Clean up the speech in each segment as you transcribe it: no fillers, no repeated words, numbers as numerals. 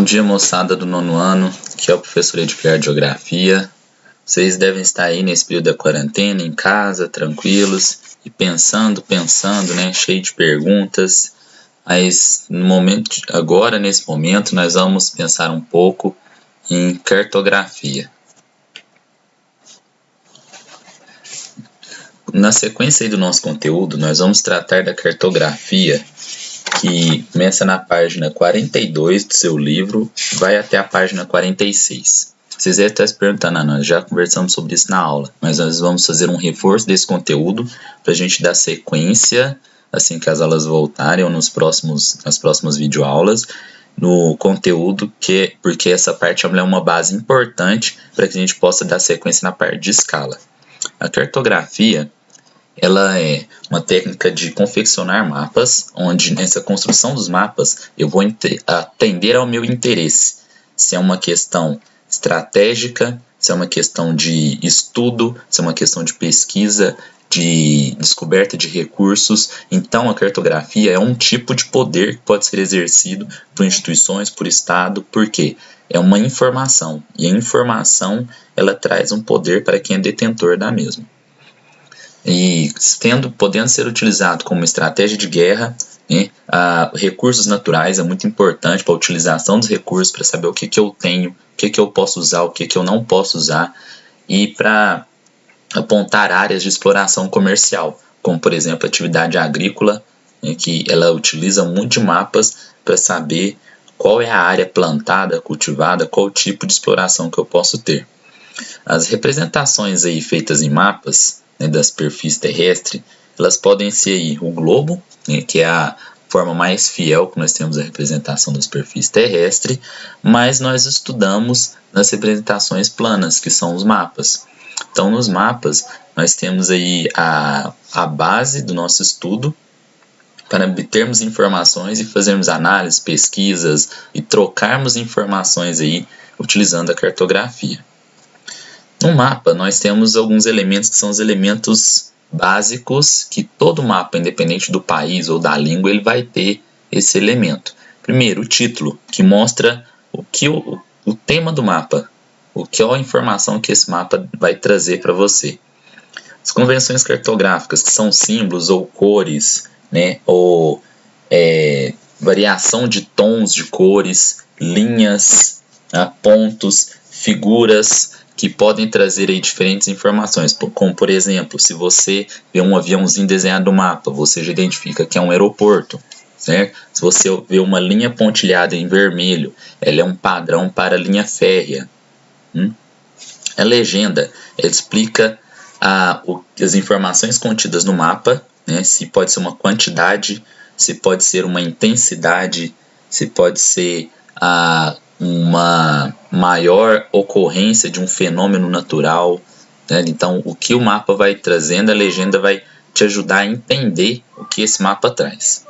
Bom dia, moçada do nono ano, que é o professor Edgar de Geografia. Vocês devem estar aí nesse período da quarentena, em casa, tranquilos e pensando, né, cheio de perguntas. Mas nesse momento, nós vamos pensar um pouco em cartografia. Na sequência aí do nosso conteúdo, nós vamos tratar da cartografia, que começa na página 42 do seu livro, vai até a página 46. Vocês devem estar se perguntando, nós já conversamos sobre isso na aula, mas nós vamos fazer um reforço desse conteúdo para a gente dar sequência, assim que as aulas voltarem ou nas próximas videoaulas, no conteúdo, porque essa parte é uma base importante para que a gente possa dar sequência na parte de escala. A cartografia, ela é uma técnica de confeccionar mapas, onde nessa construção dos mapas eu vou atender ao meu interesse. Se é uma questão estratégica, se é uma questão de estudo, se é uma questão de pesquisa, de descoberta de recursos. Então a cartografia é um tipo de poder que pode ser exercido por instituições, por Estado, porque é uma informação, e a informação ela traz um poder para quem é detentor da mesma. E podendo ser utilizado como estratégia de guerra, né, recursos naturais é muito importante para a utilização dos recursos, para saber o que eu tenho, o que eu posso usar, o que eu não posso usar, e para apontar áreas de exploração comercial, como por exemplo a atividade agrícola, né, que ela utiliza muito de mapas para saber qual é a área plantada, cultivada, qual o tipo de exploração que eu posso ter. As representações aí feitas em mapas, né, da superfície terrestre, elas podem ser aí o globo, né, que é a forma mais fiel que nós temos a representação da superfície terrestre, mas nós estudamos nas representações planas, que são os mapas. Então, nos mapas, nós temos aí a base do nosso estudo para obtermos informações e fazermos análises, pesquisas e trocarmos informações aí utilizando a cartografia. No mapa, nós temos alguns elementos que são os elementos básicos que todo mapa, independente do país ou da língua, ele vai ter esse elemento. Primeiro, o título, que mostra o tema do mapa, é a informação que esse mapa vai trazer para você. As convenções cartográficas, que são símbolos ou cores, né, ou variação de tons de cores, linhas, pontos, figuras, que podem trazer aí diferentes informações, como por exemplo, se você vê um aviãozinho desenhado no mapa, você já identifica que é um aeroporto, certo? Se você vê uma linha pontilhada em vermelho, ela é um padrão para a linha férrea. A legenda explica as informações contidas no mapa, né? Se pode ser uma quantidade, se pode ser uma intensidade, se pode ser uma maior ocorrência de um fenômeno natural, né? Então, o que o mapa vai trazendo, a legenda vai te ajudar a entender o que esse mapa traz.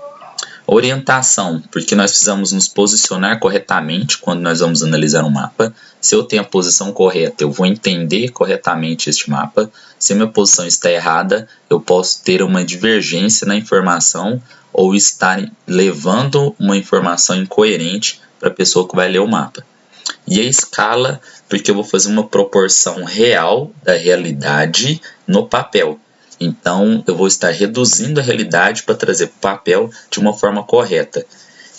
Orientação, porque nós precisamos nos posicionar corretamente quando nós vamos analisar um mapa. Se eu tenho a posição correta, eu vou entender corretamente este mapa. Se a minha posição está errada, eu posso ter uma divergência na informação ou estar levando uma informação incoerente para a pessoa que vai ler o mapa. E a escala, porque eu vou fazer uma proporção real da realidade no papel. Então, eu vou estar reduzindo a realidade para trazer para o papel de uma forma correta.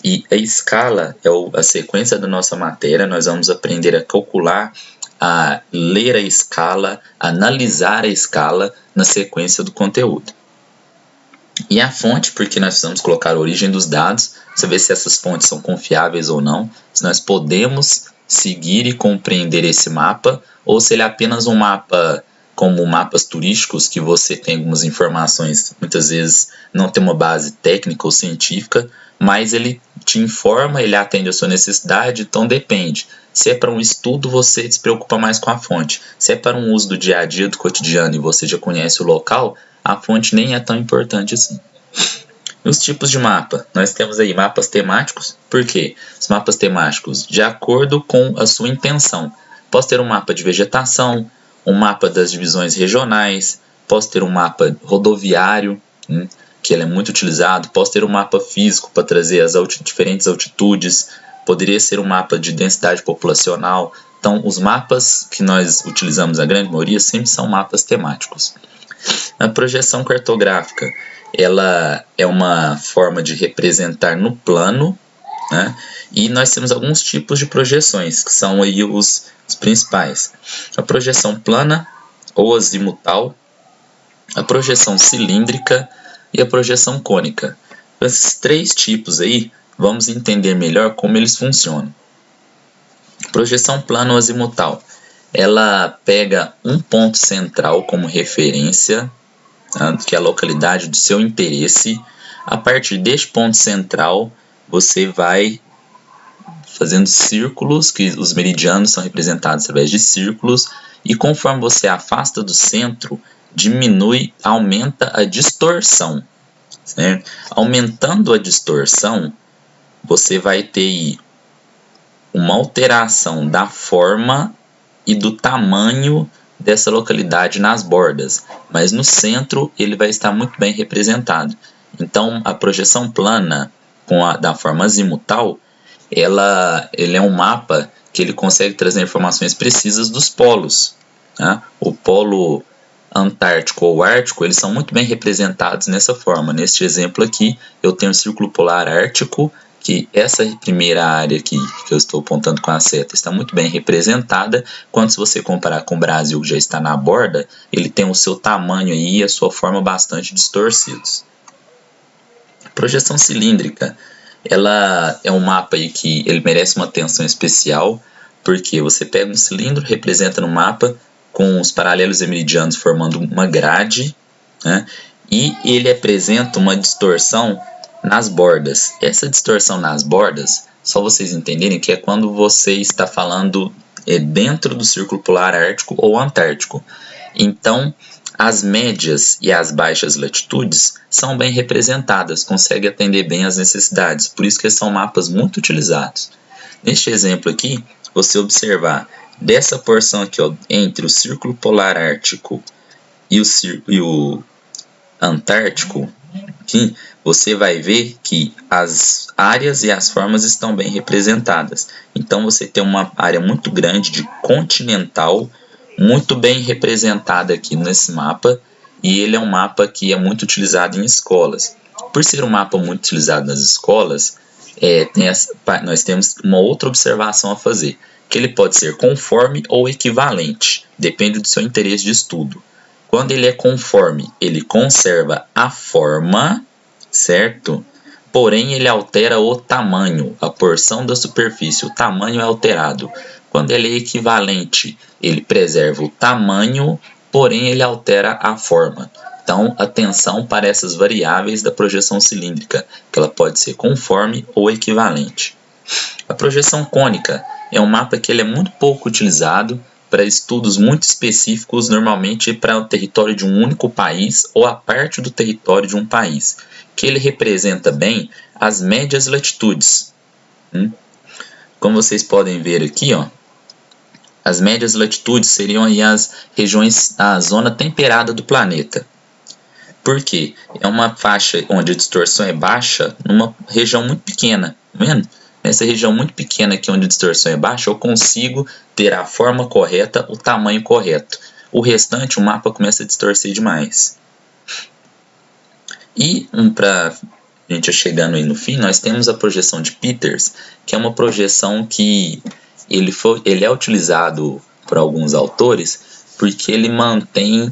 E a escala é a sequência da nossa matéria. Nós vamos aprender a calcular, a ler a escala, analisar a escala na sequência do conteúdo. E a fonte, porque nós precisamos colocar a origem dos dados, saber se essas fontes são confiáveis ou não, se nós podemos seguir e compreender esse mapa, ou se ele é apenas um mapa como mapas turísticos, que você tem algumas informações, muitas vezes não tem uma base técnica ou científica, mas ele te informa, ele atende a sua necessidade, então depende. Se é para um estudo, você se preocupa mais com a fonte. Se é para um uso do dia a dia, do cotidiano, e você já conhece o local, a fonte nem é tão importante assim. Os tipos de mapa, nós temos aí mapas temáticos. Por quê? Os mapas temáticos, de acordo com a sua intenção. Posso ter um mapa de vegetação, um mapa das divisões regionais, posso ter um mapa rodoviário, que ele é muito utilizado, posso ter um mapa físico para trazer as diferentes altitudes, poderia ser um mapa de densidade populacional. Então, os mapas que nós utilizamos, a grande maioria, sempre são mapas temáticos. A projeção cartográfica, ela é uma forma de representar no plano, né? E nós temos alguns tipos de projeções, que são aí os principais. A projeção plana ou azimutal, a projeção cilíndrica e a projeção cônica. Esses três tipos aí, vamos entender melhor como eles funcionam. Projeção plana ou azimutal, ela pega um ponto central como referência, tá? Que é a localidade do seu interesse. A partir deste ponto central, você vai fazendo círculos, que os meridianos são representados através de círculos, e conforme você afasta do centro, diminui, aumenta a distorção. Certo? Aumentando a distorção, você vai ter uma alteração da forma e do tamanho dessa localidade nas bordas, mas no centro ele vai estar muito bem representado. Então, a projeção plana da forma azimutal, ele é um mapa que ele consegue trazer informações precisas dos polos. Tá? O polo Antártico ou Ártico, eles são muito bem representados nessa forma. Neste exemplo aqui, eu tenho o Círculo Polar Ártico, que essa primeira área aqui, que eu estou apontando com a seta, está muito bem representada, quando se você comparar com o Brasil, que já está na borda, ele tem o seu tamanho aí e a sua forma bastante distorcidos. Projeção cilíndrica, ela é um mapa aí que ele merece uma atenção especial, porque você pega um cilindro, representa no mapa, com os paralelos e meridianos formando uma grade, né? E ele apresenta uma distorção nas bordas. Essa distorção nas bordas, só vocês entenderem que é quando você está falando dentro do Círculo Polar Ártico ou Antártico. Então, as médias e as baixas latitudes são bem representadas, conseguem atender bem às necessidades, por isso que são mapas muito utilizados. Neste exemplo aqui, você observar dessa porção aqui, ó, entre o Círculo Polar Ártico e o Antártico, aqui, você vai ver que as áreas e as formas estão bem representadas. Então você tem uma área muito grande de continental, muito bem representada aqui nesse mapa, e ele é um mapa que é muito utilizado em escolas. Por ser um mapa muito utilizado nas escolas, nós temos uma outra observação a fazer, que ele pode ser conforme ou equivalente, depende do seu interesse de estudo. Quando ele é conforme, ele conserva a forma, certo? Porém, ele altera o tamanho, a porção da superfície, o tamanho é alterado. Quando ele é equivalente, ele preserva o tamanho, porém ele altera a forma. Então, atenção para essas variáveis da projeção cilíndrica, que ela pode ser conforme ou equivalente. A projeção cônica é um mapa que ele é muito pouco utilizado para estudos muito específicos, normalmente para o território de um único país ou a parte do território de um país, que ele representa bem as médias latitudes. Como vocês podem ver aqui, ó, as médias latitudes seriam aí as regiões, a zona temperada do planeta. Por quê? É uma faixa onde a distorção é baixa numa região muito pequena, tá vendo? Nessa região muito pequena aqui onde a distorção é baixa, eu consigo ter a forma correta, o tamanho correto. O restante, o mapa começa a distorcer demais. E para a gente chegando aí no fim, nós temos a projeção de Peters, que é uma projeção que ele é utilizado por alguns autores porque ele mantém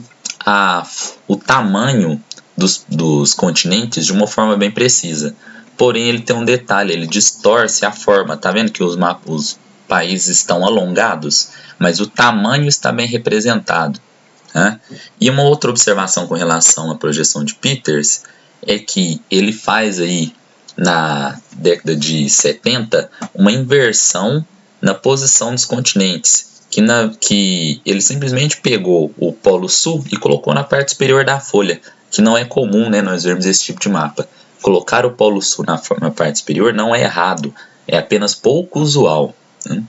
o tamanho dos continentes de uma forma bem precisa. Porém, ele tem um detalhe, ele distorce a forma. Tá vendo que os países estão alongados, mas o tamanho está bem representado, né? E uma outra observação com relação à projeção de Peters é que ele faz aí, na década de 70, uma inversão na posição dos continentes, que ele simplesmente pegou o Polo Sul e colocou na parte superior da folha, que não é comum, né, nós vermos esse tipo de mapa. Colocar o Polo Sul na parte superior não é errado, é apenas pouco usual, né?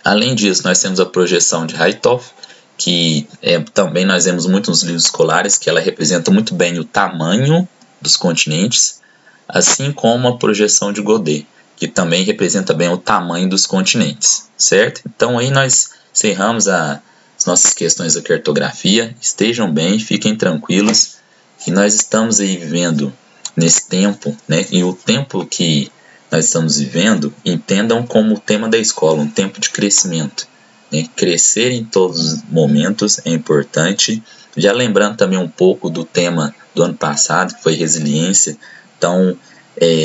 Além disso, nós temos a projeção de Haithoff, que também nós vemos muito nos livros escolares, que ela representa muito bem o tamanho dos continentes, assim como a projeção de Godet, que também representa bem o tamanho dos continentes, certo? Então aí nós encerramos as nossas questões da cartografia. Estejam bem, fiquem tranquilos, que nós estamos aí vivendo nesse tempo, né? E o tempo que nós estamos vivendo, entendam como o tema da escola, um tempo de crescimento, né? Crescer em todos os momentos é importante. Já lembrando também um pouco do tema do ano passado, que foi resiliência. Então,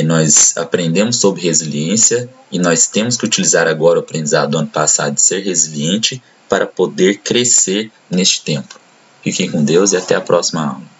nós aprendemos sobre resiliência e nós temos que utilizar agora o aprendizado do ano passado de ser resiliente para poder crescer neste tempo. Fiquem com Deus e até a próxima aula.